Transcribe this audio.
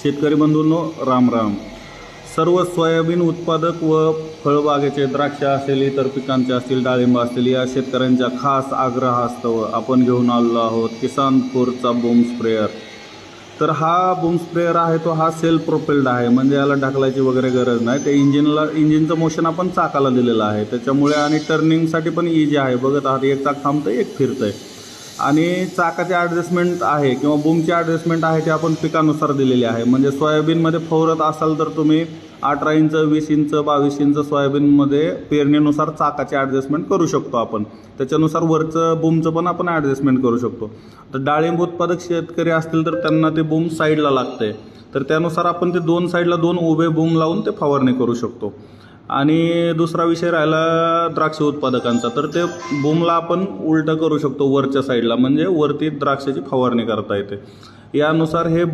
शेतकरी बंधूंनो, राम राम. सर्व सोयाबीन उत्पादक व फळबागेचे, द्राक्ष असेल, इतर पिकांचे असतील, डाळिंब असतील, या शेतकऱ्यांच्या खास आग्रहास्तव आपण घेऊन आलेलो आहोत किसानपूरचा बूम स्प्रेअर. तर हा बूम स्प्रेअर आहे तो हा सेल्फ प्रोपेल्ड आहे, म्हणजे याला ढकलायची वगैरे गरज नाही. ते इंजिनचं मोशन आपण चाकाला दिलेलं आहे, त्याच्यामुळे आणि टर्निंगसाठी पण इजी आहे. बघत आहात, एक चाक थांबतं, एक फिरतंय. आणि चाकाचे ॲडजस्टमेंट आहे किंवा बूमची ॲडजस्टमेंट आहे ते आपण पिकानुसार दिलेली आहे. म्हणजे सोयाबीनमध्ये फवारत असाल तर तुम्ही 18 इंच, 20 इंच, 22 इंच सोयाबीनमध्ये पेरणीनुसार चाकाचे ॲडजस्टमेंट करू शकतो आपण. त्याच्यानुसार वरचं बूमचं पण आपण ॲडजस्टमेंट करू शकतो. तर डाळिंब उत्पादक शेतकरी असतील तर त्यांना ते बूम साईडला लागतंय, तर त्यानुसार आपण ते दोन साईडला 2 उभे बूम लावून ते फवारणी करू शकतो. आणि दुसरा विषय राहिला द्राक्ष उत्पादकांचा, तर ते बूमला आपण उलटं करू शकतो वरच्या साईडला, म्हणजे वरती द्राक्षाची फवारणी करता येते. यानुसार हे